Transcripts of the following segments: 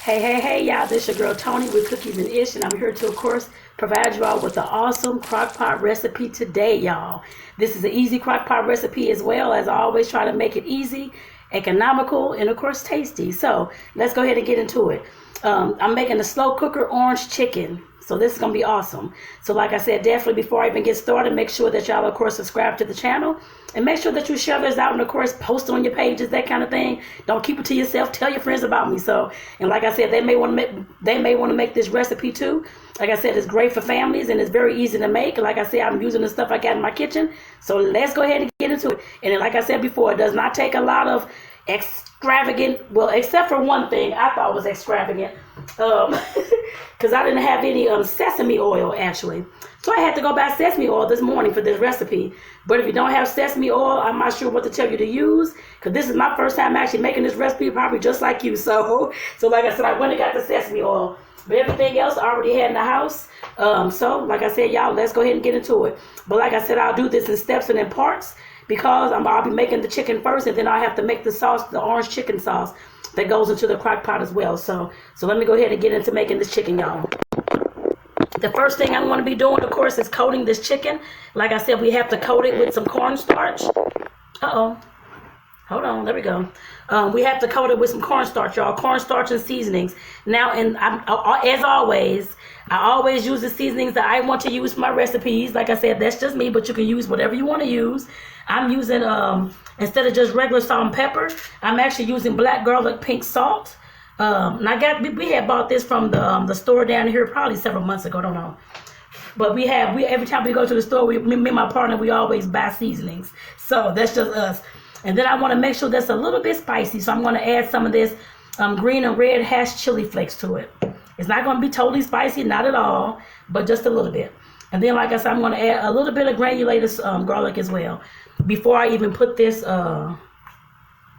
Hey, y'all, this your girl Tony with Cookies and Ish, and I'm here to, of course, provide you all with the awesome crockpot recipe today, y'all. This is an easy crockpot recipe as well, as I always try to make it easy, economical, and, of course, tasty. So, let's go ahead and get into it. I'm making a slow cooker orange chicken. So this is going to be awesome. So like I said, definitely before I even get started, make sure that y'all, of course, subscribe to the channel. And make sure that you share this out and, of course, post on your pages, that kind of thing. Don't keep it to yourself. Tell your friends about me. So, and like I said, they may want to make this recipe too. Like I said, it's great for families and it's very easy to make. Like I said, I'm using the stuff I got in my kitchen. So let's go ahead and get into it. And then, like I said before, it does not take a lot of extravagant, well, except for one thing I thought was extravagant, because I didn't have any sesame oil actually, so I had to go buy sesame oil this morning for this recipe. But if you don't have sesame oil, I'm not sure what to tell you to use, because this is my first time actually making this recipe, probably just like you. So like I said, I went and got the sesame oil, but everything else I already had in the house. So like I said, y'all, let's go ahead and get into it. But like I said, I'll do this in steps and in parts, because I'll be making the chicken first, and then I'll have to make the sauce, the orange chicken sauce that goes into the crock pot as well. So let me go ahead and get into making this chicken, y'all. The first thing I'm going to be doing, of course, is coating this chicken. Like I said, we have to coat it with some cornstarch. Hold on, there we go. We have to coat it with some cornstarch, y'all. Cornstarch and seasonings. Now, and as always, I always use the seasonings that I want to use for my recipes. Like I said, that's just me, but you can use whatever you want to use. I'm using, instead of just regular salt and pepper, I'm actually using black garlic pink salt. And we had bought this from the store down here probably several months ago, don't know. But we every time we go to the store, me and my partner, we always buy seasonings. So that's just us. And then I want to make sure that's a little bit spicy. So I'm going to add some of this green and red hash chili flakes to it. It's not going to be totally spicy, not at all, but just a little bit. And then, like I said, I'm going to add a little bit of granulated garlic as well, before I even put this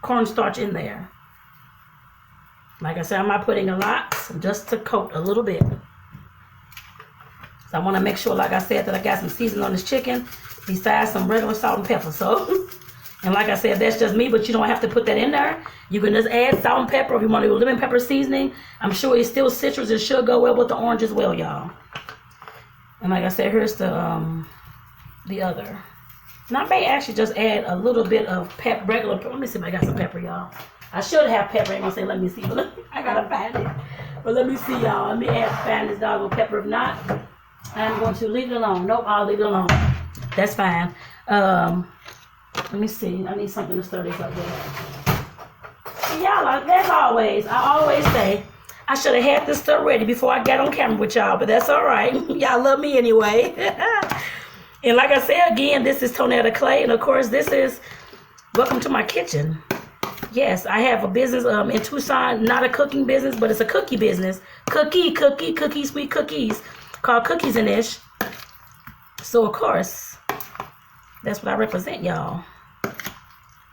cornstarch in there. Like I said, I'm not putting a lot, just to coat a little bit. So I want to make sure, like I said, that I got some seasoning on this chicken, besides some regular salt and pepper. So, and like I said, that's just me, but you don't have to put that in there. You can just add salt and pepper if you want to do lemon pepper seasoning. I'm sure it's still citrus. It should go well with the orange as well, y'all. And like I said, here's the other. Now I may actually just add a little bit of regular pepper. Let me see if I got some pepper, y'all. I should have pepper. I ain't gonna say let me see, but I gotta find it. But let me see, y'all. Let me find this doggone pepper. If not, I'm going to leave it alone. Nope, I'll leave it alone. That's fine. Let me see. I need something to stir this up with. Y'all, as always, I always say I should have had this stuff ready before I got on camera with y'all, but that's all right. Y'all love me anyway. And like I said, again, this is Tonetta Clay, and of course, this is welcome to my kitchen. Yes, I have a business in Tucson, not a cooking business, but it's a cookie business. Cookie, sweet cookies, called Cookies and Ish. So, of course, that's what I represent, y'all.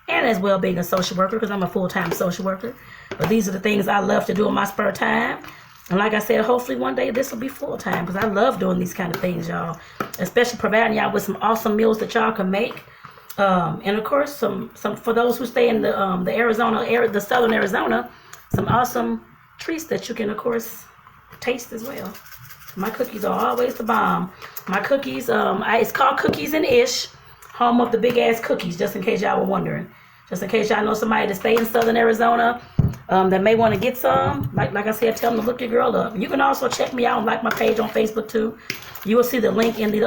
And as well being a social worker, because I'm a full-time social worker. But these are the things I love to do in my spare time. And like I said, hopefully one day this will be full-time, because I love doing these kind of things, y'all. Especially providing y'all with some awesome meals that y'all can make. And of course, some for those who stay in the Arizona area, the southern Arizona, some awesome treats that you can, of course, taste as well. My cookies are always the bomb. My cookies, it's called Cookies and Ish, home of the big ass cookies, just in case y'all were wondering. Just in case y'all know somebody that stay in southern Arizona that may want to get some. Like I said, tell them to look your girl up. You can also check me out and like my page on Facebook too. You will see the link in the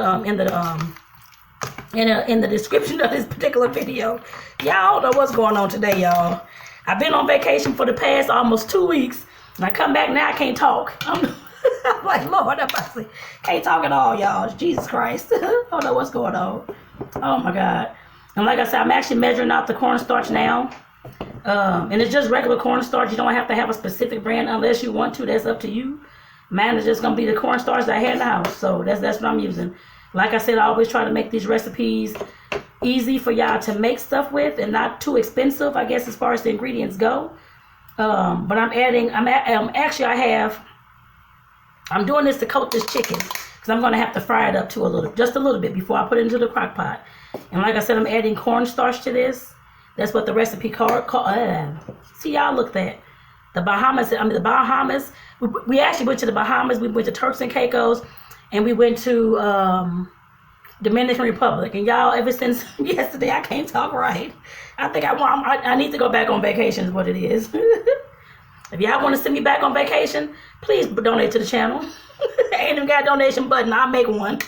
description of this particular video. Y'all don't know what's going on today, y'all. I've been on vacation for the past almost 2 weeks, and I come back now, I can't talk. I'm like, Lord, I can't talk at all, y'all. Jesus Christ. I don't know what's going on. Oh my God. And like I said, I'm actually measuring out the cornstarch now. And it's just regular cornstarch. You don't have to have a specific brand unless you want to. That's up to you. Mine is just gonna be the cornstarch that I had in the house. So that's what I'm using. Like I said, I always try to make these recipes easy for y'all to make stuff with and not too expensive, I guess, as far as the ingredients go. But I'm doing this to coat this chicken, because I'm going to have to fry it up just a little bit before I put it into the crock pot. And like I said, I'm adding cornstarch to this. That's what the recipe called. See, y'all look that. the Bahamas. We actually went to the Bahamas. We went to Turks and Caicos, and we went to Dominican Republic. And y'all, ever since yesterday, I can't talk right. I think I need to go back on vacation is what it is. If y'all want to send me back on vacation, please donate to the channel. Ain't even got a donation button. I'll make one.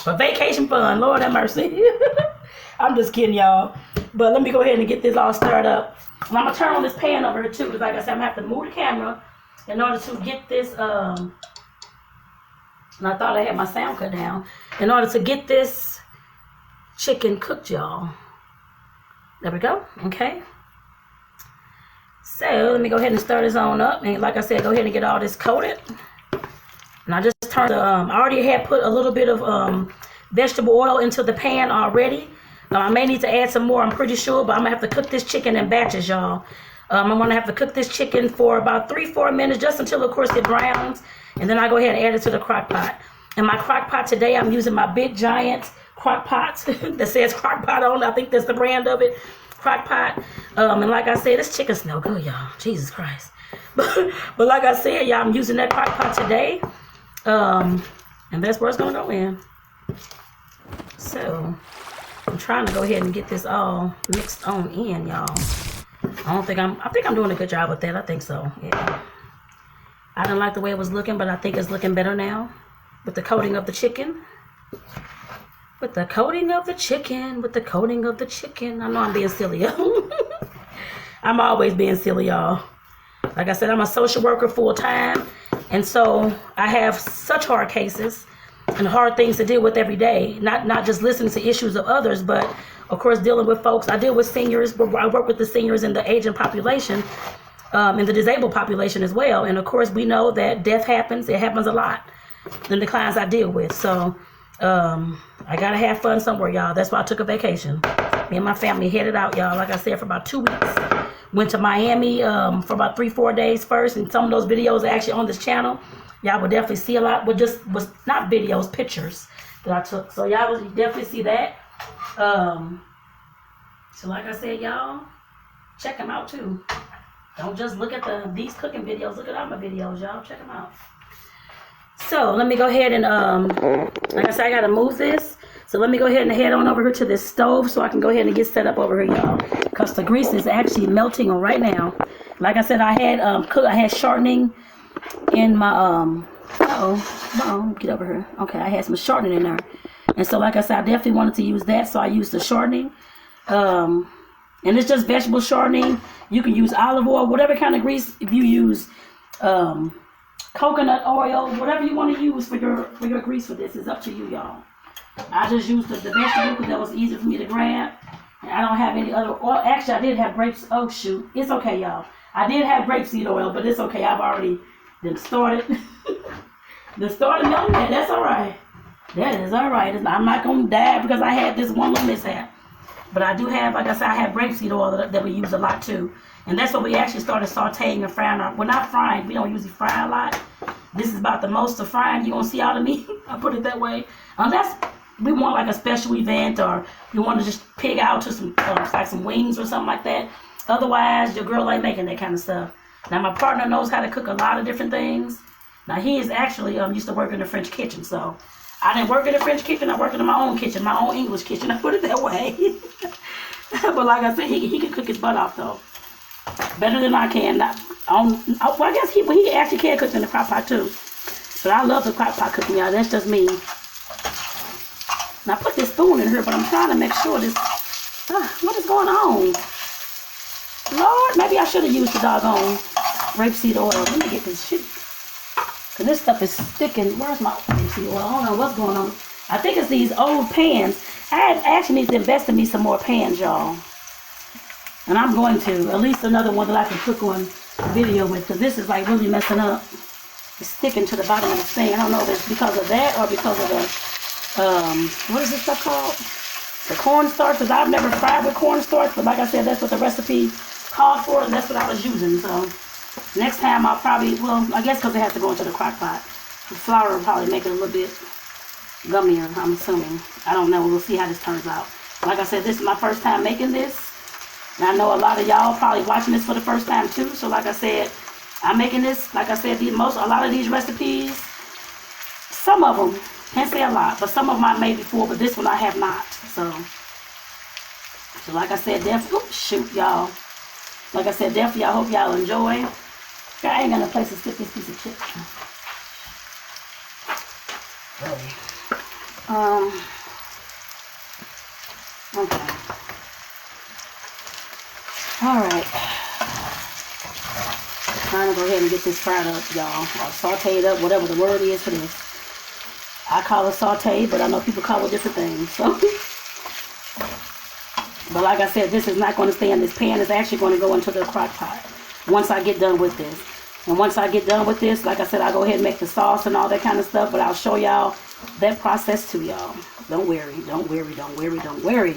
For vacation fun. Lord have mercy. I'm just kidding, y'all. But let me go ahead and get this all stirred up. And I'm going to turn on this pan over here, too. Because like I said, I'm going to have to move the camera in order to get this... and I thought I had my sound cut down. In order to get this chicken cooked, y'all. There we go. Okay. So, let me go ahead and stir this on up. And like I said, go ahead and get all this coated. And I just turned I already had put a little bit of vegetable oil into the pan already. I may need to add some more, I'm pretty sure, but I'm going to have to cook this chicken in batches, y'all. I'm going to have to cook this chicken for about 3-4 minutes, just until, of course, it browns. And then I go ahead and add it to the crock pot. And my crock pot today, I'm using my big, giant crock pot that says Crockpot on it. I think that's the brand of it, Crockpot. And like I said, this chicken smell good, y'all. Jesus Christ. But like I said, y'all, I'm using that crock pot today. And that's where it's going to go in. So... I'm trying to go ahead and get this all mixed on in, y'all. I think I'm doing a good job with that. I think so. Yeah. I didn't like the way it was looking, but I think it's looking better now with the coating of the chicken. With the coating of the chicken. With the coating of the chicken. I know I'm being silly, y'all. I'm always being silly, y'all. Like I said, I'm a social worker full time, and so I have such hard cases and hard things to deal with every day. Not just listening to issues of others, but of course dealing with folks. I deal with seniors. I work with the seniors and the aging population, and the disabled population as well. And of course we know that death happens. It happens a lot in the clients I deal with. So I gotta have fun somewhere, y'all. That's why I took a vacation. Me and my family headed out, y'all. Like I said, for about 2 weeks. Went to Miami for about 3-4 days first, and some of those videos are actually on this channel. Y'all will definitely see a lot. Was not videos, pictures that I took. So y'all will definitely see that. So like I said, y'all, check them out too. Don't just look at these cooking videos. Look at all my videos, y'all. Check them out. So let me go ahead and like I said, I gotta move this. So let me go ahead and head on over here to this stove so I can go ahead and get set up over here, y'all. Because the grease is actually melting on right now. Like I said, I had shortening in my get over here. Okay, I had some shortening in there. And so like I said, I definitely wanted to use that, so I used the shortening. And it's just vegetable shortening. You can use olive oil, whatever kind of grease. If you use coconut oil, whatever you want to use for your grease for this, is up to you, y'all. I just used the vegetable because that was easy for me to grab. And I don't have any other oil. Actually, I did have grapes. Oh, shoot. It's okay, y'all. I did have grapeseed oil, but it's okay. I've already started milking that. That's all right. That is all right. I'm not going to die because I had this one little mishap. But I do have, like I said, I have grapeseed oil that we use a lot too. And that's what we actually started sauteing and frying. Well, not frying. We don't usually fry a lot. This is about the most of frying you're going to see out of me. I'll put it that way. Unless we want like a special event, or you want to just pig out to some like some wings or something like that. Otherwise, your girl ain't making that kind of stuff. Now, my partner knows how to cook a lot of different things. Now, he is actually used to work in the French kitchen, so I didn't work in the French kitchen. I worked in my own kitchen, my own English kitchen. I put it that way. But like I said, he can cook his butt off, though. Better than I can. Well, I guess he actually can cook in the crock pot, too. But I love the crock pot cooking, y'all. That's just me. Now, I put this spoon in here, but I'm trying to make sure this... what is going on? Lord, maybe I should have used the doggone rapeseed oil. Let me get this shit. Because this stuff is sticking. Where's my rapeseed oil? I don't know what's going on. I think it's these old pans. I actually need to invest in me some more pans, y'all. And I'm going to. At least another one that I can cook on video with. Because this is like really messing up. It's sticking to the bottom of the thing. I don't know if it's because of that or because of the... what is this stuff called? The cornstarch. Because I've never fried with cornstarch. But like I said, that's what the recipe called for, and that's what I was using. So next time I'll probably, well, I guess because it has to go into the crock pot, the flour will probably make it a little bit gummier, I'm assuming. I don't know. We'll see how this turns out. Like I said, this is my first time making this, and I know a lot of y'all probably watching this for the first time too. So like I said, I'm making this, like I said, a lot of these recipes, some of them, can't say a lot, but some of them I made before, but this one I have not. So like I said, definitely, shoot, y'all. Like I said, definitely, I hope y'all enjoy. I ain't got no place to stick this piece of chicken. Really. Okay. Alright. Trying to go ahead and get this fried up, y'all. Or sauteed up, whatever the word is for this. I call it sauteed, but I know people call it different things. So. But like I said, this is not going to stay in this pan. It's actually going to go into the crock pot once I get done with this. And once I get done with this, like I said, I'll go ahead and make the sauce and all that kind of stuff. But I'll show y'all that process too, y'all. Don't worry, don't worry, don't worry, don't worry.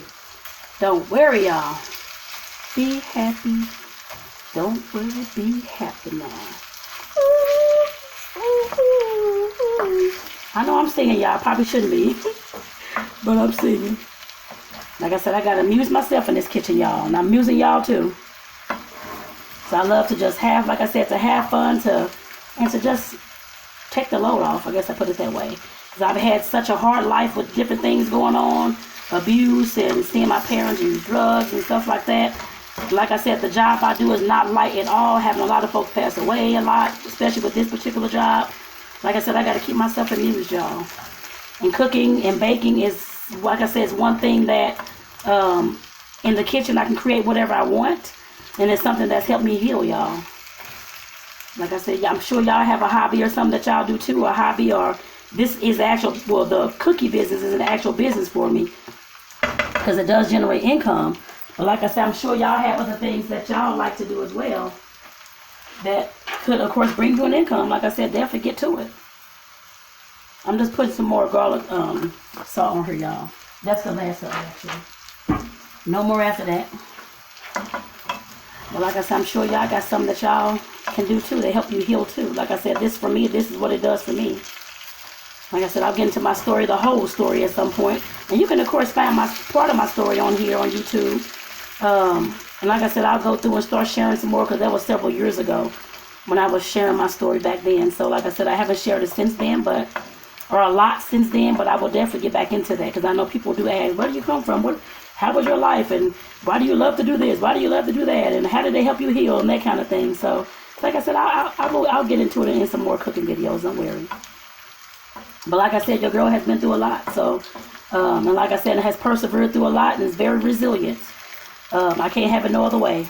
Don't worry, y'all. Be happy. Don't worry, be happy now. I know I'm singing, y'all. Probably shouldn't be. But I'm singing. Like I said, I got to amuse myself in this kitchen, y'all. And I'm amusing y'all too. So I love to just have, like I said, to have fun, and to just take the load off. I guess I put it that way. Because I've had such a hard life with different things going on. Abuse and seeing my parents use drugs and stuff like that. Like I said, the job I do is not light at all. Having a lot of folks pass away a lot, especially with this particular job. Like I said, I got to keep myself amused, y'all. And cooking and baking is, like I said, is one thing that in the kitchen I can create whatever I want. And it's something that's helped me heal, y'all. Like I said, I'm sure y'all have a hobby or something that y'all do too, a hobby, or this is actual, well, the cookie business is an actual business for me because it does generate income. But like I said, I'm sure y'all have other things that y'all like to do as well that could, of course, bring you an income. Like I said, definitely get to it. I'm just putting some more garlic salt on here, y'all. That's the last of it, actually. No more after that. But like I said, I'm sure y'all got something that y'all can do too. They help you heal too. Like I said, this for me, this is what it does for me. Like I said, I'll get into my story, the whole story at some point. And you can, of course, find part of my story on here on YouTube. And like I said, I'll go through and start sharing some more because that was several years ago when I was sharing my story back then. So like I said, I haven't shared it since then, or a lot since then, but I will definitely get back into that because I know people do ask, where do you come from? How was your life? And why do you love to do this? Why do you love to do that? And how did they help you heal? And that kind of thing. So, like I said, I'll get into it in some more cooking videos. Don't worry. But like I said, your girl has been through a lot. So, and like I said, it has persevered through a lot and is very resilient. I can't have it no other way.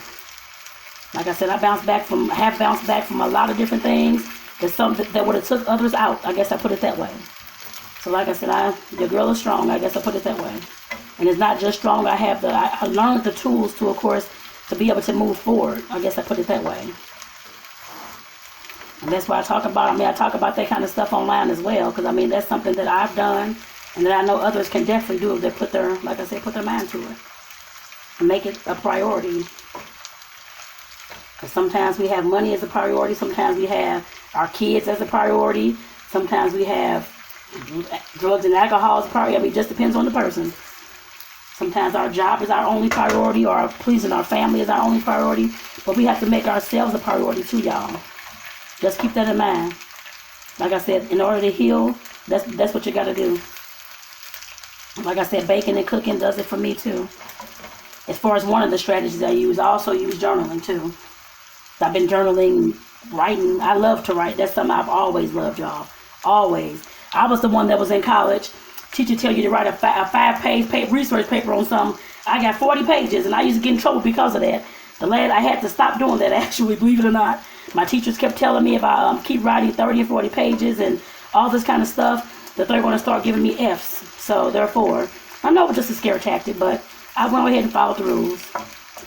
Like I said, I have bounced back from a lot of different things. There's something that would have took others out. I guess I put it that way. So like I said, your girl is strong. I guess I put it that way. And it's not just strong. I learned the tools to, of course, to be able to move forward. I guess I put it that way. And that's why I talk about that kind of stuff online as well. Because, that's something that I've done and that I know others can definitely do if they put their mind to it. And make it a priority. Because sometimes we have money as a priority. Sometimes we have our kids as a priority. Sometimes we have drugs and alcohol as a priority. It just depends on the person. Sometimes our job is our only priority, or pleasing our family is our only priority. But we have to make ourselves a priority too, y'all. Just keep that in mind. Like I said, in order to heal, that's what you got to do. Like I said, baking and cooking does it for me too. As far as one of the strategies I use, I also use journaling too. So I've been journaling, writing. I love to write. That's something I've always loved, y'all. Always. I was the one that was in college. Teacher tell you to write a 5-page research paper on something. I got 40 pages, and I used to get in trouble because of that. I had to stop doing that, actually, believe it or not. My teachers kept telling me if I keep writing 30 or 40 pages and all this kind of stuff, that they're going to start giving me Fs. So, therefore, I know it's just a scare tactic, but I went ahead and followed the rules.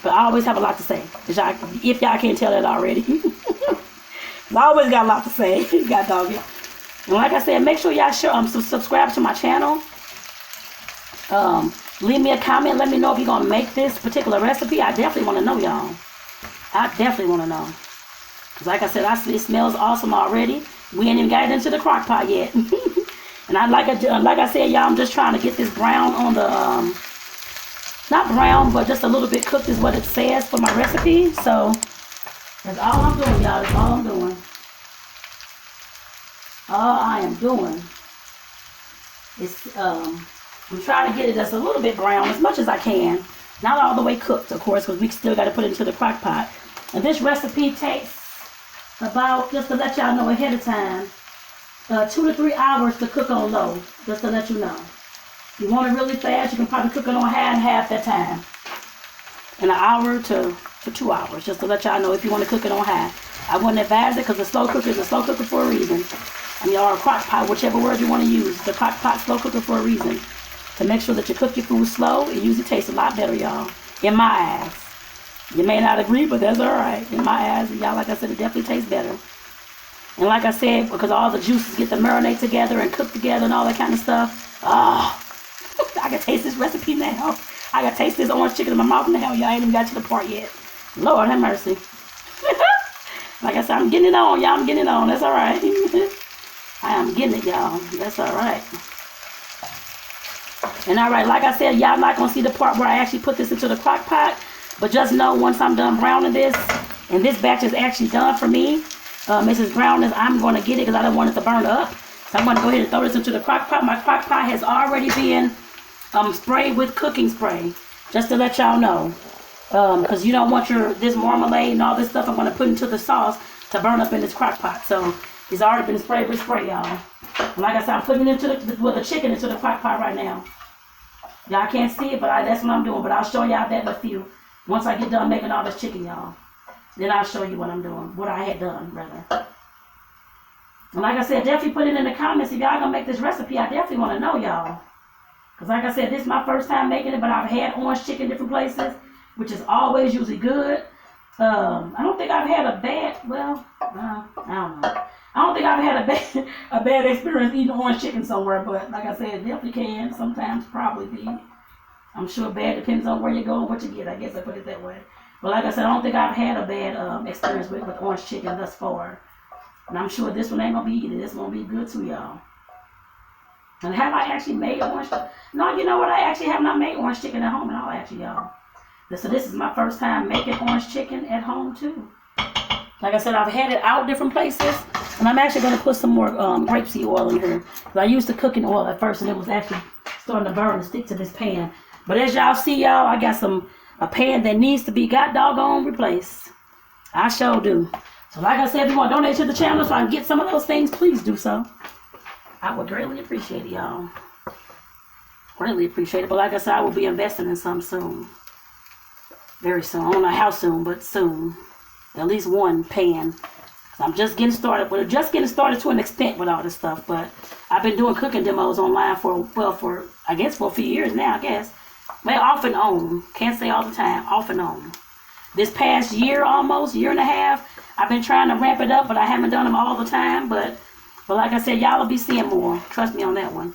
But I always have a lot to say, if y'all can't tell that already. I always got a lot to say. God dog it. And like I said, make sure y'all subscribe to my channel. Leave me a comment. Let me know if you're going to make this particular recipe. I definitely want to know, y'all. I definitely want to know. Because like I said, it smells awesome already. We ain't even got it into the crock pot yet. And like I said, y'all, I'm just trying to get this brown on the, not brown, but just a little bit cooked is what it says for my recipe. So, That's all I'm doing, y'all. That's all I'm doing. All I am doing is I'm trying to get it just a little bit brown as much as I can. Not all the way cooked, of course, because we still got to put it into the crock pot. And this recipe takes about, just to let y'all know ahead of time, 2 to 3 hours to cook on low, just to let you know. If you want it really fast, you can probably cook it on high and half that time. In an hour to 2 hours, just to let y'all know if you want to cook it on high. I wouldn't advise it because the slow cooker is a slow cooker for a reason. I mean, or a crock pot, whichever word you want to use. The crock pot slow cooker for a reason. To make sure that you cook your food slow, it usually tastes a lot better, y'all. In my eyes. You may not agree, but that's alright. In my eyes, y'all, like I said, it definitely tastes better. And like I said, because all the juices get to marinate together and cook together and all that kind of stuff. I can taste this recipe now. I can taste this orange chicken in my mouth now. Y'all ain't even got to the part yet. Lord have mercy. Like I said, I'm getting it on, y'all. I'm getting it on. That's alright. I am getting it, y'all. That's alright. And alright, like I said, y'all not going to see the part where I actually put this into the crock pot. But just know once I'm done browning this, and this batch is actually done for me, it's as brown as I'm going to get it because I don't want it to burn up. So I'm going to go ahead and throw this into the crock pot. My crock pot has already been sprayed with cooking spray. Just to let y'all know. Because you don't want this marmalade and all this stuff I'm going to put into the sauce to burn up in this crock pot. So it's already been sprayed with spray, y'all. And like I said, I'm putting it into the chicken into the crock pot right now. Y'all can't see it, but that's what I'm doing. But I'll show y'all that in a few. Once I get done making all this chicken, y'all. Then I'll show you what I'm doing. What I had done, rather. And like I said, definitely put it in the comments. If y'all gonna make this recipe, I definitely want to know, y'all. Because like I said, this is my first time making it, but I've had orange chicken different places, which is always usually good. I don't think I've had a bad, I don't know. I don't think I've had a bad experience eating orange chicken somewhere, but like I said, it definitely can sometimes probably be. I'm sure bad depends on where you go and what you get. I guess I put it that way. But like I said, I don't think I've had a bad experience with orange chicken thus far. And I'm sure this one ain't going to be either. This one will be good too, y'all. And have I actually made orange chicken? No, you know what? I actually have not made orange chicken at home at all, actually, y'all. So this is my first time making orange chicken at home too. Like I said, I've had it out different places. And I'm actually going to put some more grapeseed oil in here. I used the cooking oil at first and it was actually starting to burn and stick to this pan. But as y'all see, y'all, I got a pan that needs to be doggone replaced. I sure do. So like I said, if you want to donate to the channel so I can get some of those things, please do so. I would greatly appreciate it, y'all. Greatly appreciate it. But like I said, I will be investing in some soon. Very soon. I don't know how soon, but soon. At least one pan. I'm just getting started. Well, just getting started to an extent with all this stuff. But I've been doing cooking demos online for a few years now, I guess. Well, off and on. Can't say all the time. Off and on. This past year, almost, year and a half, I've been trying to ramp it up, but I haven't done them all the time. But like I said, y'all will be seeing more. Trust me on that one.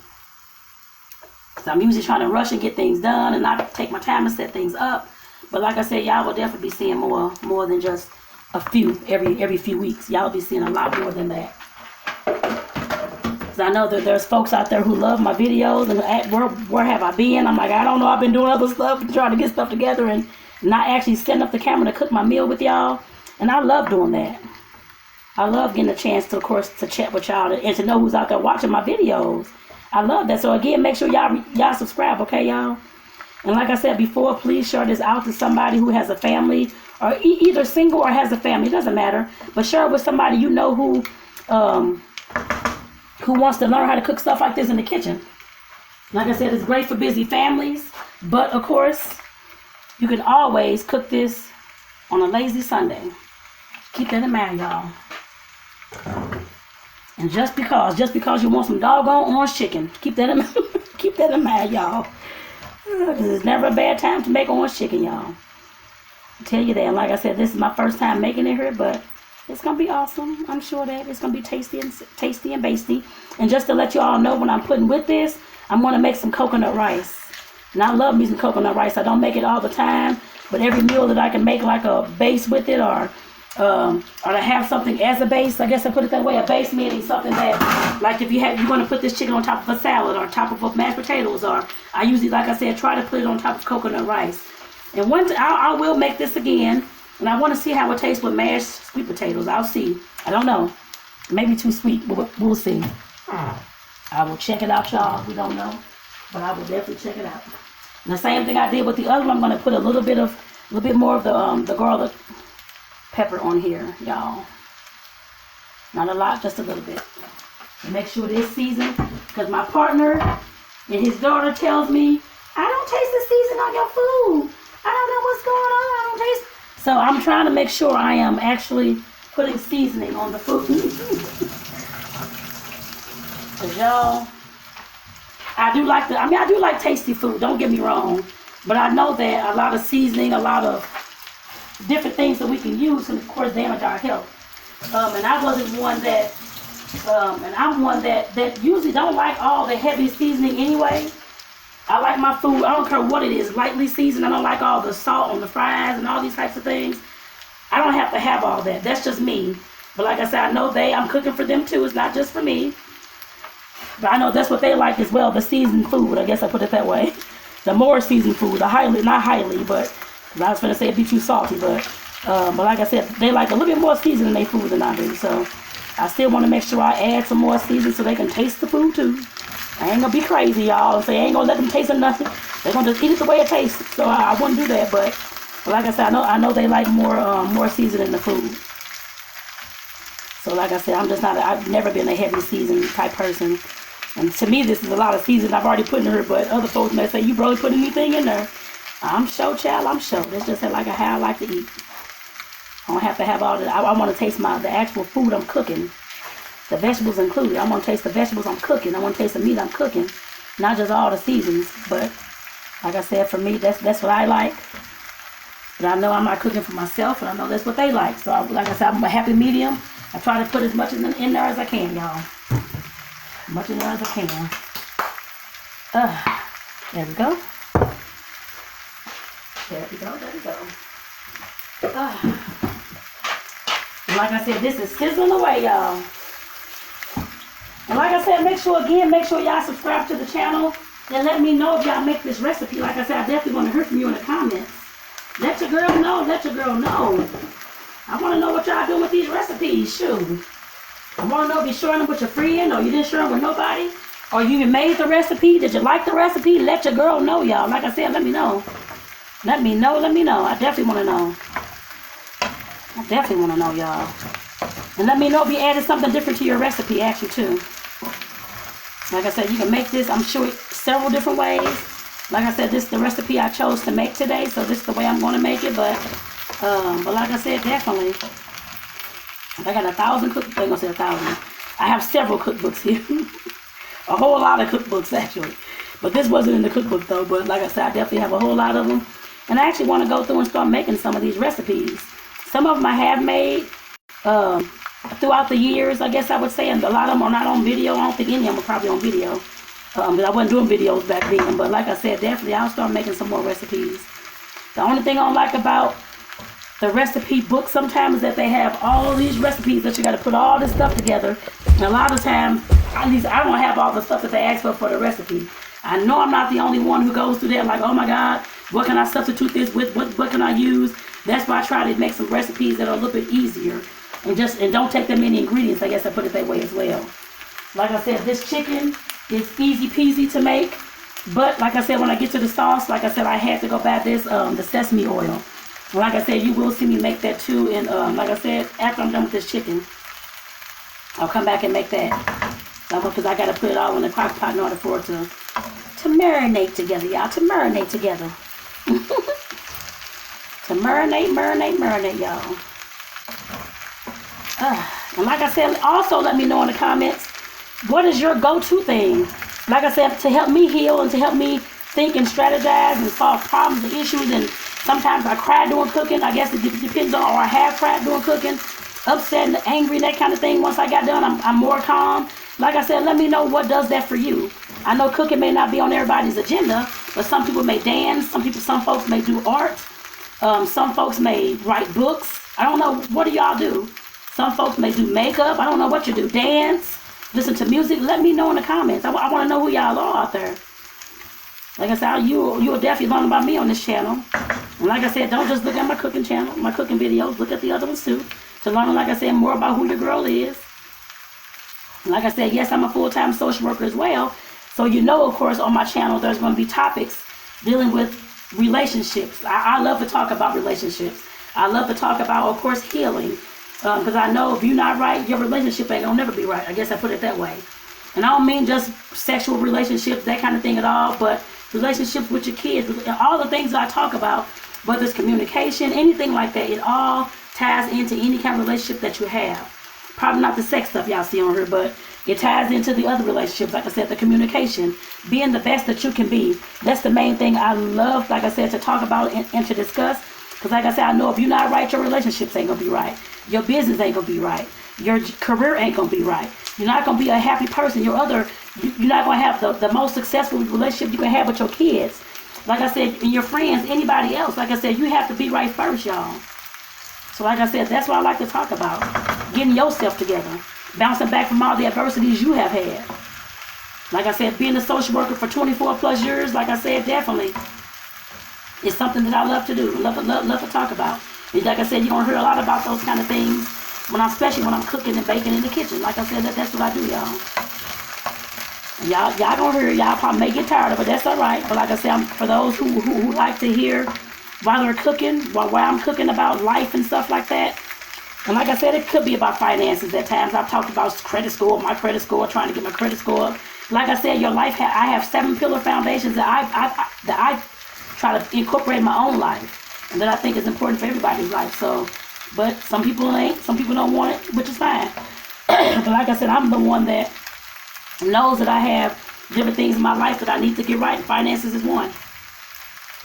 So I'm usually trying to rush and get things done and not take my time to set things up. But like I said, y'all will definitely be seeing more than just a few every few weeks. Y'all will be seeing a lot more than that. I know that there's folks out there who love my videos and where have I been? I'm like, I don't know. I've been doing other stuff, trying to get stuff together and not actually setting up the camera to cook my meal with y'all. And I love doing that. I love getting a chance to, of course, to chat with y'all and to know who's out there watching my videos. I love that. So again, make sure y'all subscribe, okay, y'all? And like I said before, please share this out to somebody who has a family or either single or has a family. It doesn't matter. But share it with somebody you know who wants to learn how to cook stuff like this in the kitchen. Like I said, it's great for busy families. But, of course, you can always cook this on a lazy Sunday. Keep that in mind, y'all. And just because you want some doggone orange chicken, keep that in mind, y'all. It's never a bad time to make orange chicken, y'all. I tell you that. And like I said, this is my first time making it here, but it's going to be awesome. I'm sure that it's going to be tasty and basty. And just to let you all know, when I'm putting with this, I'm going to make some coconut rice. And I love me some coconut rice. I don't make it all the time, but every meal that I can make like a base with it or to have something as a base, I guess I put it that way, a base meaning something that, like if you're going to put this chicken on top of a salad or top of mashed potatoes, or I usually, like I said, try to put it on top of coconut rice. And I will make this again. And I want to see how it tastes with mashed sweet potatoes. I'll see. I don't know. Maybe too sweet, but we'll see. I will check it out, y'all. We don't know. But I will definitely check it out. And the same thing I did with the other one, I'm going to put a little bit more of the garlic pepper on here, y'all. Not a lot, just a little bit. And make sure it is seasoned. Because my partner and his daughter tells me, I don't taste the seasoning on your food. I don't know what's going on. I don't taste. So I'm trying to make sure I am actually putting seasoning on the food. Because y'all, I do like tasty food. Don't get me wrong. But I know that a lot of seasoning, a lot of different things that we can use can, of course, damage our health. And I wasn't one that, and I'm one that usually don't like all the heavy seasoning anyway. I like my food, I don't care what it is, lightly seasoned. I don't like all the salt on the fries and all these types of things. I don't have to have all that. That's just me. But like I said, I know I'm cooking for them too. It's not just for me. But I know that's what they like as well, the seasoned food. I guess I put it that way. The more seasoned food, not highly, but I was going to say it'd be too salty. But like I said, they like a little bit more seasoned in their food than I do. So I still want to make sure I add some more seasoning so they can taste the food too. I ain't gonna be crazy, y'all, and say I ain't gonna let them taste nothing. They're gonna just eat it the way it tastes. So I wouldn't do that. But like I said, I know they like more seasoning in the food. So like I said, I've never been a heavy seasoned type person. And to me, this is a lot of seasoning I've already put in her. But other folks may say, you really put anything in there? I'm sure, child, I'm sure. It's just like how I like to eat. I don't have to have all that. I want to taste the actual food I'm cooking. The vegetables included. I want to taste the vegetables I'm cooking. I want to taste the meat I'm cooking. Not just all the seasons. But like I said, for me, that's what I like. But I know I'm not cooking for myself, and I know that's what they like. So like I said, I'm a happy medium. I try to put as much in there as I can, y'all. As much in there as I can. There we go. There we go. There we go. And like I said, this is sizzling away, y'all. And like I said, make sure y'all subscribe to the channel and let me know if y'all make this recipe. Like I said, I definitely want to hear from you in the comments. Let your girl know. Let your girl know. I want to know what y'all doing with these recipes. Shoot. I want to know if you're sharing them with your friend or you didn't share them with nobody. Or you even made the recipe. Did you like the recipe? Let your girl know, y'all. Like I said, let me know. Let me know. I definitely want to know. I definitely want to know, y'all. And let me know if you added something different to your recipe, actually, too. Like I said, you can make this, I'm sure, several different ways. Like I said, this is the recipe I chose to make today, so this is the way I'm going to make it. But like I said, definitely. I got 1,000 cookbooks. I ain't going to say 1,000. I have several cookbooks here. A whole lot of cookbooks, actually. But this wasn't in the cookbook, though. But like I said, I definitely have a whole lot of them. And I actually want to go through and start making some of these recipes. Some of them I have made throughout the years, I guess I would say, and a lot of them are not on video. I don't think any of them are probably on video. But I wasn't doing videos back then. But like I said, definitely I'll start making some more recipes. The only thing I don't like about the recipe book sometimes is that they have all these recipes that you got to put all this stuff together. And a lot of times, at least I don't have all the stuff that they ask for the recipe. I know I'm not the only one who goes through that like, oh my God, what can I substitute this with? What can I use? That's why I try to make some recipes that are a little bit easier. And don't take that many ingredients. I guess I put it that way as well. Like I said, this chicken is easy peasy to make. But like I said, when I get to the sauce, like I said, I had to go buy this, the sesame oil. Like I said, you will see me make that too. And like I said, after I'm done with this chicken, I'll come back and make that. Because I got to put it all in the crock pot in order for it to marinate together, y'all. To marinate together. To marinate, y'all. And like I said, also let me know in the comments, what is your go-to thing? Like I said, to help me heal and to help me think and strategize and solve problems and issues. And sometimes I cry doing cooking. I guess it depends on, or I have cried doing cooking. Upset and angry, that kind of thing. Once I got done, I'm more calm. Like I said, let me know what does that for you. I know cooking may not be on everybody's agenda, but some people may dance. Some folks may do art. Some folks may write books. I don't know. What do y'all do? Some folks may do makeup. I don't know what you do. Dance, listen to music. Let me know in the comments. I want to know who y'all are out there. Like I said, you'll definitely learn about me on this channel. And like I said, don't just look at my cooking channel, my cooking videos. Look at the other ones too, to learn, like I said, more about who your girl is. And like I said, yes, I'm a full-time social worker as well. So you know, of course, on my channel, there's going to be topics dealing with relationships. I love to talk about relationships. I love to talk about, of course, healing. Because I know if you're not right, your relationship ain't going to never be right. I guess I put it that way. And I don't mean just sexual relationships, that kind of thing at all, but relationships with your kids, all the things that I talk about, whether it's communication, anything like that, it all ties into any kind of relationship that you have. Probably not the sex stuff y'all see on here, but it ties into the other relationships. Like I said, the communication, being the best that you can be. That's the main thing I love, like I said, to talk about and to discuss. Because like I said, I know if you're not right, your relationships ain't going to be right. Your business ain't going to be right. Your career ain't going to be right. You're not going to be a happy person. You're not going to have the most successful relationship you can have with your kids. Like I said, and your friends, anybody else. Like I said, you have to be right first, y'all. So like I said, that's what I like to talk about. Getting yourself together. Bouncing back from all the adversities you have had. Like I said, being a social worker for 24 plus years, like I said, definitely is something that I love to do. Love to talk about. And like I said, you're going to hear a lot about those kind of things, especially when I'm cooking and baking in the kitchen. Like I said, that's what I do, y'all. Y'all gonna hear, y'all probably may get tired of it, that's all right. But like I said, for those who like to hear while they're cooking, while I'm cooking, about life and stuff like that. And like I said, it could be about finances at times. I've talked about credit score, my credit score, trying to get my credit score up. Like I said, your life, I have 7 pillar foundations that I try to incorporate in my own life, and that I think is important for everybody's life. So, but some people ain't, some people don't want it, which is fine. But like I said, I'm the one that knows that I have different things in my life that I need to get right. Finances is one.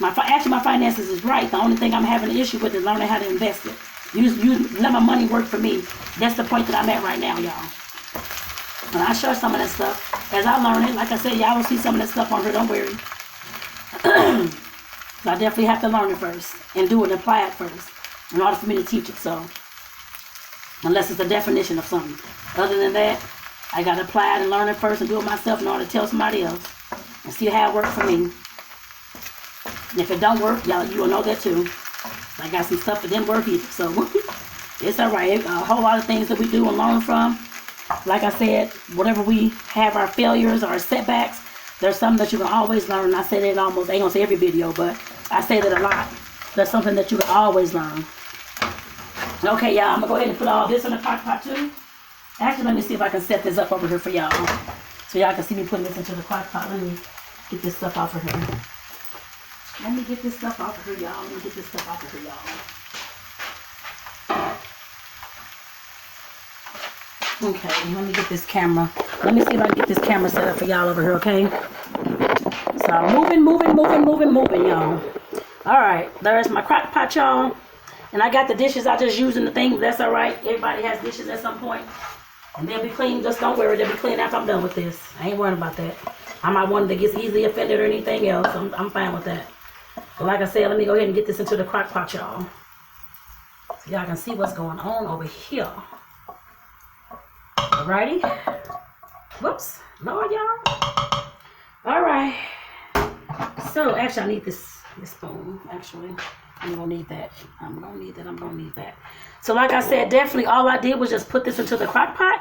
Actually, my finances is right. The only thing I'm having an issue with is learning how to invest it. Let my money work for me. That's the point that I'm at right now, y'all. And I share some of that stuff as I learn it. Like I said, y'all will see some of that stuff on here. Don't worry. So I definitely have to learn it first and do it and apply it first in order for me to teach it. So unless it's a definition of something. Other than that, I got to apply it and learn it first and do it myself in order to tell somebody else and see how it works for me. And if it don't work, y'all, you will know that too. I got some stuff that didn't work either, so it's all right. A whole lot of things that we do and learn from. Like I said, whatever we have, our failures, our setbacks, there's something that you can always learn. I say that almost, I ain't gonna say every video, but I say that a lot. There's something that you can always learn. Okay, y'all, I'm gonna go ahead and put all this in the crock pot too. Actually, let me see if I can set this up over here for y'all, so y'all can see me putting this into the crock pot. Let me get this stuff off of here. Let me get this stuff off of here, y'all. Let me get this stuff off of here, y'all. Okay, let me get this camera. Let me see if I can get this camera set up for y'all over here, okay? So, moving, y'all. Alright, there's my crock pot, y'all. And I got the dishes I just used in the thing. That's alright. Everybody has dishes at some point. And they'll be clean. Just don't worry. They'll be clean after I'm done with this. I ain't worried about that. I'm not one that gets easily offended or anything else. I'm fine with that. But like I said, let me go ahead and get this into the crock pot, y'all. So y'all can see what's going on over here. Alrighty. Whoops. Lord, y'all. Alright. So, actually, I need this spoon, actually. I'm going to need that. I'm going to need that. So, like I said, definitely all I did was just put this into the crock pot.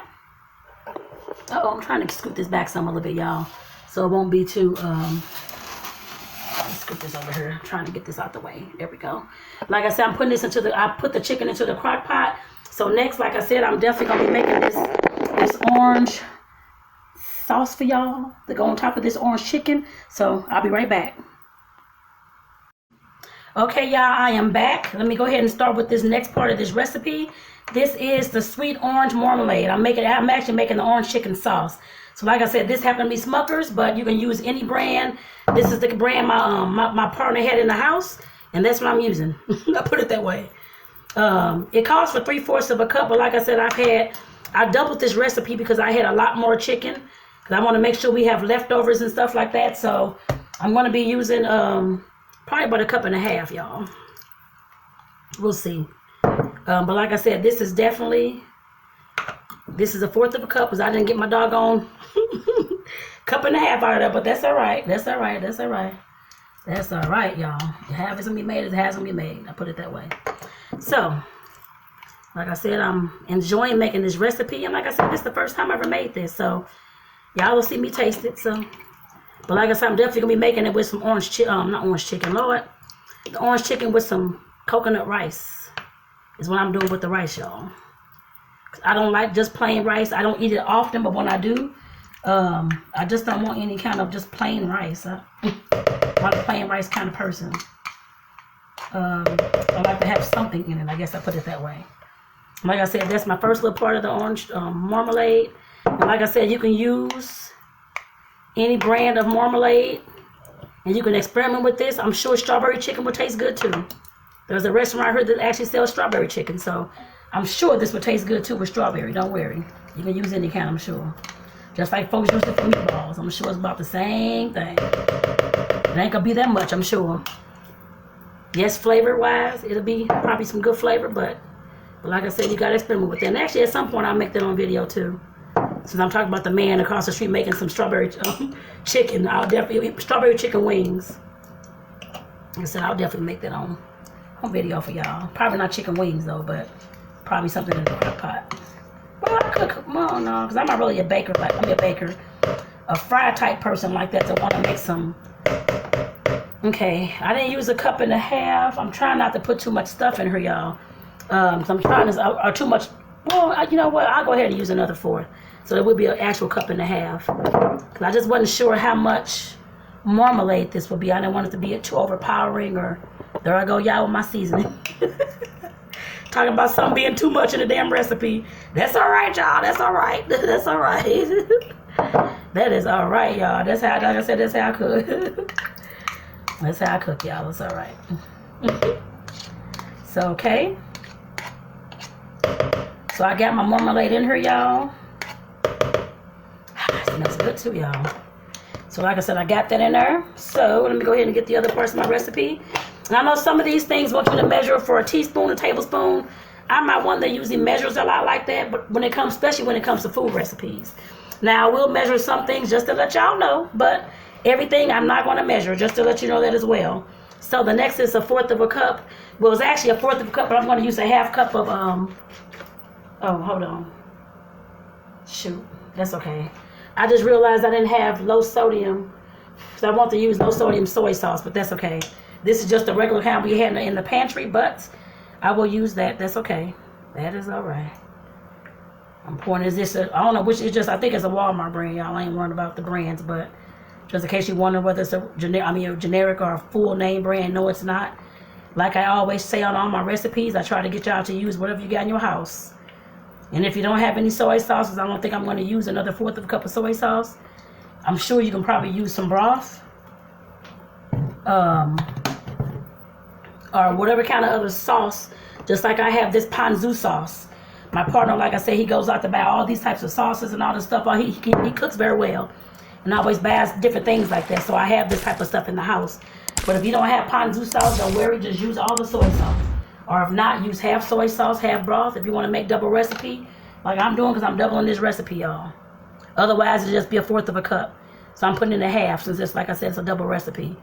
Uh-oh, I'm trying to scoot this back some a little bit, y'all. So it won't be too, let's scoot this over here. I'm trying to get this out the way. There we go. Like I said, I'm putting this into I put the chicken into the crock pot. So next, like I said, I'm definitely going to be making this orange sauce for y'all to go on top of this orange chicken. So I'll be right back. Okay, y'all, I am back. Let me go ahead and start with this next part of this recipe. This is the sweet orange marmalade. I'm actually making the orange chicken sauce. So like I said, this happened to be Smucker's, but you can use any brand. This is the brand my partner had in the house, and that's what I'm using. I put it that way. It calls for 3/4 of a cup, but like I said, I doubled this recipe because I had a lot more chicken, because I want to make sure we have leftovers and stuff like that. So I'm going to be using probably about 1.5 cups, y'all. We'll see. But like I said, this is definitely This is a fourth of a cup because I didn't get my doggone cup and a half out of that, but that's all right. That's all right. That's all right. That's all right, y'all. Half is gonna be made, it has gonna be made. I put it that way. So, like I said, I'm enjoying making this recipe, and like I said, this is the first time I ever made this, so y'all will see me taste it. So, but like I said, I'm definitely gonna be making it with some not orange chicken, Lord, the orange chicken with some coconut rice is what I'm doing with the rice, y'all. I don't like just plain rice. I don't eat it often, but when I do, I just don't want any kind of just plain rice. I'm not a plain rice kind of person. I like to have something in it. I guess I put it that way. Like I said, that's my first little part of the orange marmalade. And like I said, you can use any brand of marmalade, and you can experiment with this. I'm sure strawberry chicken would taste good too. There's a restaurant I heard that actually sells strawberry chicken, so I'm sure this would taste good too with strawberry. Don't worry. You can use any kind, I'm sure. Just like folks use it for meatballs. I'm sure it's about the same thing. It ain't gonna be that much, I'm sure. Yes, flavor-wise, it'll be probably some good flavor, but like I said, you gotta experiment with that. And actually, at some point, I'll make that on video too. Since I'm talking about the man across the street making some strawberry chicken, I'll definitely eat strawberry chicken wings. Like I said, I'll definitely make that on video for y'all. Probably not chicken wings though, but probably something in the crock pot. Well, I cook, well, no, because I'm not really a baker. I'm a baker, a fry type person like that to want to make some. Okay, I didn't use a cup and a half. I'm trying not to put too much stuff in here, y'all. So I'm trying to, or too much. Well, you know what? I'll go ahead and use another fourth. So it would be an actual cup and a half. Because I just wasn't sure how much marmalade this would be. I didn't want it to be too overpowering, or there I go, y'all, with my seasoning. Talking about something being too much in the damn recipe. That's all right, y'all. That's all right. That's all right. That is all right, y'all. That's how, like I said, that's how I cook. That's how I cook, y'all. It's all right. So, okay. So I got my marmalade in here, y'all. It smells good too, y'all. So like I said, I got that in there. So let me go ahead and get the other parts of my recipe. And I know some of these things want you to measure for a teaspoon, a tablespoon. I'm not one that usually measures a lot like that, but when it comes, especially when it comes to food recipes. Now I will measure some things just to let y'all know, but everything I'm not going to measure, just to let you know that as well. So the next is a fourth of a cup. Well, it's actually a fourth of a cup, but I'm going to use a half cup of oh, hold on. Shoot, that's okay. I just realized I didn't have low sodium, so I want to use low sodium soy sauce, but that's okay. This is just a regular kind we had in the pantry, but I will use that. That's okay. That is all right. I'm pouring this. I don't know which. It's just, I think it's a Walmart brand. Y'all ain't worried about the brands, but just in case you wonder whether it's a generic or a full name brand, no, it's not. Like I always say on all my recipes, I try to get y'all to use whatever you got in your house. And if you don't have any soy sauces, I don't think I'm going to use another fourth of a cup of soy sauce. I'm sure you can probably use some broth. Or whatever kind of other sauce. Just like I have this Ponzu sauce. My partner, like I said, he goes out to buy all these types of sauces and all this stuff. He cooks very well. And always buys different things like that. So I have this type of stuff in the house. But if you don't have Ponzu sauce, don't worry. Just use all the soy sauce. Or if not, use half soy sauce, half broth. If you want to make double recipe, like I'm doing, because I'm doubling this recipe, y'all. Otherwise, it'll just be a fourth of a cup. So I'm putting in a half, since it's, like I said, it's a double recipe.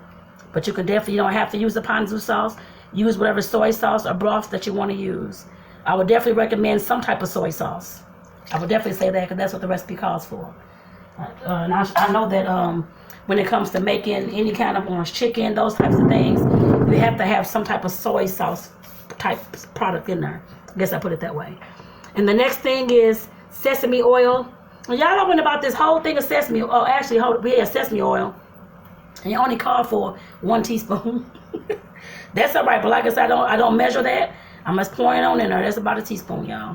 But you can definitely, you don't have to use the Ponzu sauce. Use whatever soy sauce or broth that you want to use. I would definitely recommend some type of soy sauce. I would definitely say that, because that's what the recipe calls for. And I know that when it comes to making any kind of orange chicken, those types of things, you have to have some type of soy sauce type product in there. I guess I put it that way. And the next thing is sesame oil. Y'all know about this whole thing of sesame. Oh, actually, we had sesame oil, and you only call for 1 teaspoon. That's all right, but like I said, I don't measure that. I'm just pouring it on in there. That's about a teaspoon, y'all.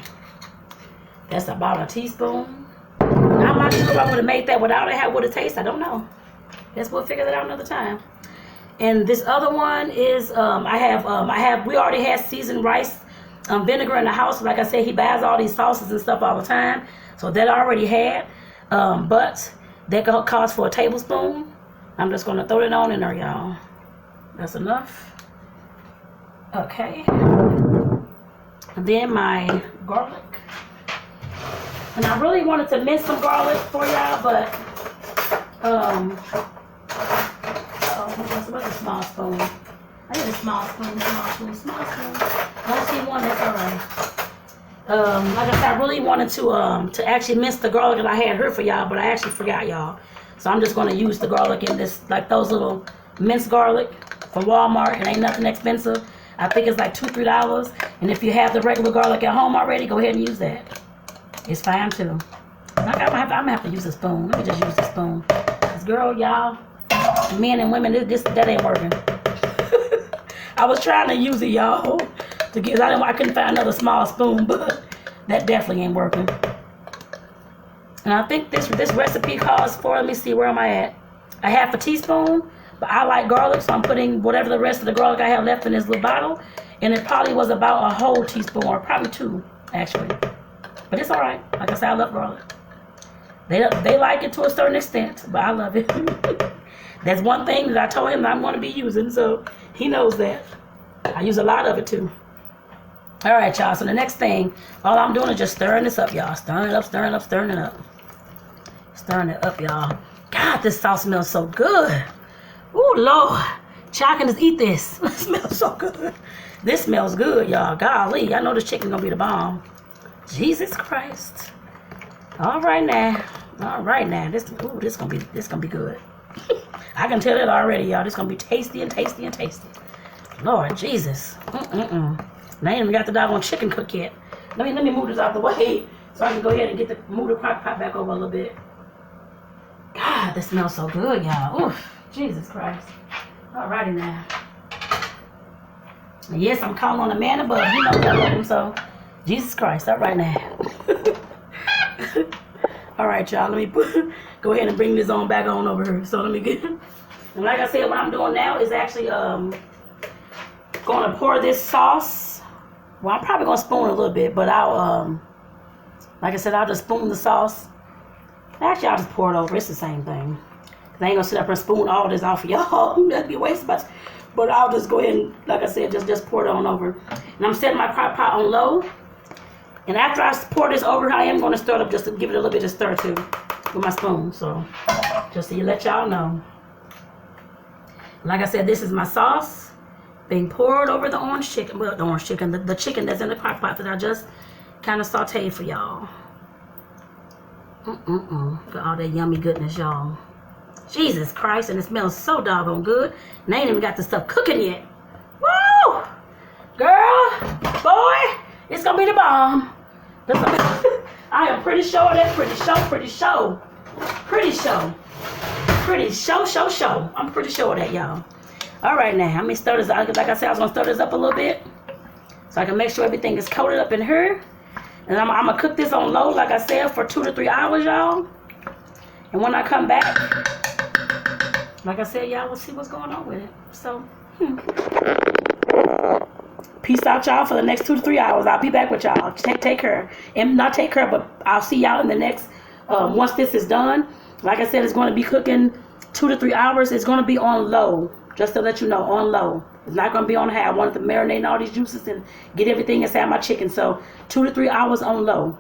That's about a teaspoon. I'm not sure if I would have made that without it. How would it taste? I don't know. Guess we'll figure that out another time. And this other one is we already had seasoned rice vinegar in the house. Like I said, he buys all these sauces and stuff all the time, so that I already had. But that costs for a tablespoon. I'm just gonna throw it on in there, y'all. That's enough. Okay. And then my garlic. And I really wanted to mince some garlic for y'all, but what's a small spoon? I need a small spoon. Don't see one, that's alright. Like I said, I really wanted to actually mince the garlic, and I had her for y'all, but I actually forgot y'all. So I'm just gonna use the garlic in this, like those little minced garlic from Walmart. It ain't nothing expensive. I think it's like $2-3. And if you have the regular garlic at home already, go ahead and use that. It's fine too. I'm gonna have to use a spoon. Let me just use the spoon. Cause girl, y'all, men and women, that ain't working. I was trying to use it, y'all, to get. I couldn't find another small spoon, but that definitely ain't working. And I think this recipe calls for. Let me see, where am I at? A half a teaspoon. But I like garlic, so I'm putting whatever the rest of the garlic I have left in this little bottle. And it probably was about a whole teaspoon, or probably 2, actually. But it's all right. Like I said, I love garlic. They like it to a certain extent, but I love it. That's one thing that I told him that I'm going to be using, so he knows that. I use a lot of it, too. All right, y'all. So the next thing, all I'm doing is just stirring this up, y'all. Stirring it up. Stirring it up, y'all. God, this sauce smells so good. Oh, Lord. Child, I can just eat this. It smells so good. This smells good, y'all. Golly, I know this chicken gonna be the bomb. Jesus Christ. All right now. This gonna be good. I can tell it already, y'all. This gonna be tasty and tasty and tasty. Lord Jesus. And I ain't even got the doggone chicken cooked yet. Let me move this out the way so I can go ahead and move the crock pot back over a little bit. God, this smells so good, y'all. Oof. Jesus Christ. Alrighty now. Yes, I'm calling on the man above. He knows I love him, so Jesus Christ. All right now. Alright, y'all. Let me go ahead and bring this on back on over here. So let me get. And like I said, what I'm doing now is actually going to pour this sauce. Well, I'm probably going to spoon a little bit, but I'll like I said, I'll just spoon the sauce. Actually, I'll just pour it over. It's the same thing. I ain't gonna sit up and spoon all this off of y'all. That'd be a waste of much. But I'll just go ahead and, like I said, just pour it on over. And I'm setting my crock pot on low. And after I pour this over, I am gonna stir it up just to give it a little bit of stir too with my spoon. So just to let y'all know. Like I said, this is my sauce being poured over the orange chicken. Well, the chicken that's in the crock pot that I just kind of sauteed for y'all. Look at all that yummy goodness, y'all. Jesus Christ, and it smells so doggone good. And I ain't even got the stuff cooking yet. Woo! Girl, boy, it's gonna be the bomb. I am pretty sure that's pretty show. I'm pretty sure of that, y'all. All right, now, let me stir this. Like I said, I was gonna stir this up a little bit so I can make sure everything is coated up in here. And I'm gonna cook this on low, like I said, for 2 to 3 hours, y'all. And when I come back, like I said, y'all will see what's going on with it. So, peace out, y'all, for the next 2 to 3 hours. I'll be back with y'all. Take care. And not take care, but I'll see y'all in the next, once this is done. Like I said, it's going to be cooking 2 to 3 hours. It's going to be on low, just to let you know, on low. It's not going to be on high. I wanted to marinate all these juices and get everything inside my chicken. So 2 to 3 hours on low.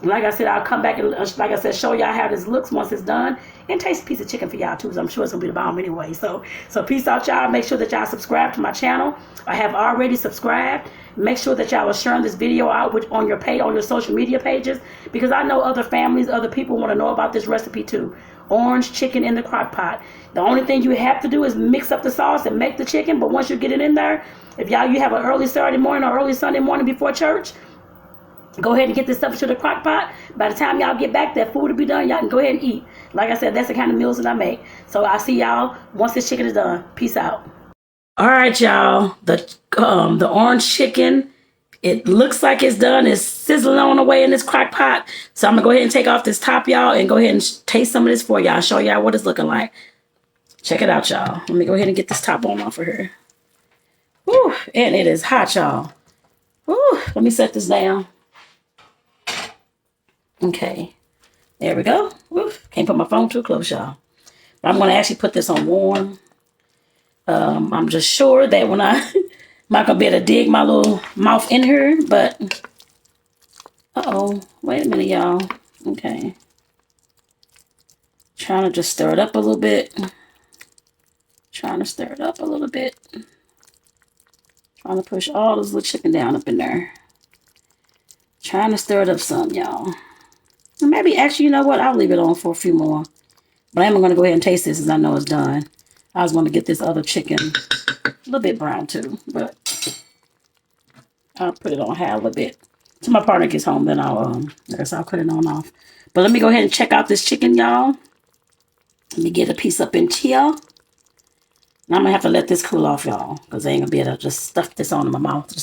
Like I said, I'll come back and, like I said, show y'all how this looks once it's done. And taste a piece of chicken for y'all, too. So I'm sure it's going to be the bomb anyway. So peace out, y'all. Make sure that y'all subscribe to my channel. I have already subscribed. Make sure that y'all are sharing this video out on your page, on your social media pages. Because I know other families, other people want to know about this recipe, too. Orange chicken in the crock pot. The only thing you have to do is mix up the sauce and make the chicken. But once you get it in there, if you have an early Saturday morning or early Sunday morning before church, go ahead and get this stuff into the crock pot. By the time y'all get back, that food will be done. Y'all can go ahead and eat. Like I said, that's the kind of meals that I make. So I'll see y'all once this chicken is done. Peace out. All right, y'all. The orange chicken, it looks like it's done. It's sizzling on the way in this crock pot. So I'm going to go ahead and take off this top, y'all, and go ahead and taste some of this for y'all. Show y'all what it's looking like. Check it out, y'all. Let me go ahead and get this top on off of here. Woo, and it is hot, y'all. Woo, let me set this down. Okay, there we go. Oof, can't put my phone too close, y'all. But I'm going to actually put this on warm. I'm just sure that when I'm not going to be able to dig my little mouth in here, but Uh-oh. Wait a minute, y'all. Okay. Trying to just stir it up a little bit. Trying to stir it up a little bit. Trying to push all this little chicken down up in there. Trying to stir it up some, y'all. Maybe, actually, you know what? I'll leave it on for a few more. But I am going to go ahead and taste this as I know it's done. I was going to get this other chicken a little bit brown too. But I'll put it on half a little bit. Till my partner gets home, then I'll cut it on off. But let me go ahead and check out this chicken, y'all. Let me get a piece up in here. And I'm going to have to let this cool off, y'all. Because I ain't going to be able to just stuff this on in my mouth.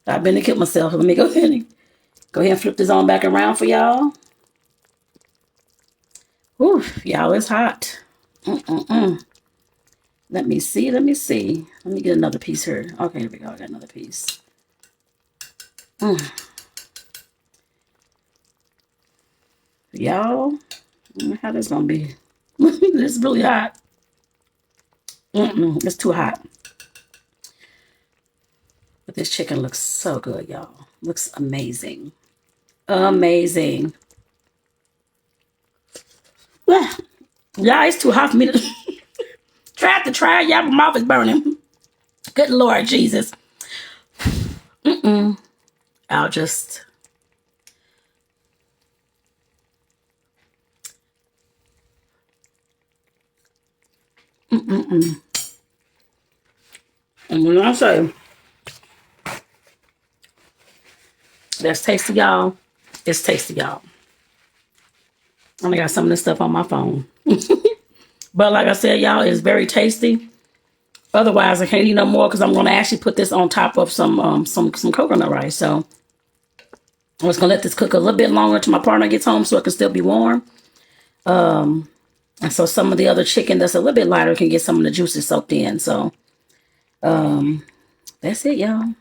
I've been to kill myself. Let me go ahead and flip this on back around for y'all. Whew, y'all, it's hot. Let me see. Let me get another piece here. Okay, here we go. I got another piece. Y'all, how this gonna be? It's really hot. It's too hot. But this chicken looks so good, y'all. Looks amazing. Amazing. Yeah, it's too hot for me to try. Yeah, my mouth is burning. Good Lord Jesus. I'll just... And when I say that's tasty, y'all, it's tasty, y'all. I only got some of this stuff on my phone. But like I said, y'all, it's very tasty. Otherwise, I can't eat no more because I'm going to actually put this on top of some coconut rice. So I'm just going to let this cook a little bit longer till my partner gets home so it can still be warm. And so some of the other chicken that's a little bit lighter can get some of the juices soaked in. So that's it, y'all.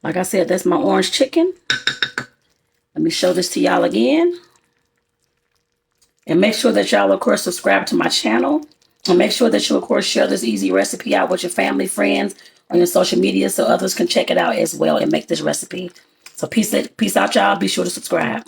Like I said, that's my orange chicken. Let me show this to y'all again. And make sure that y'all, of course, subscribe to my channel. And make sure that you, of course, share this easy recipe out with your family, friends, on your social media so others can check it out as well and make this recipe. So peace out, y'all. Be sure to subscribe.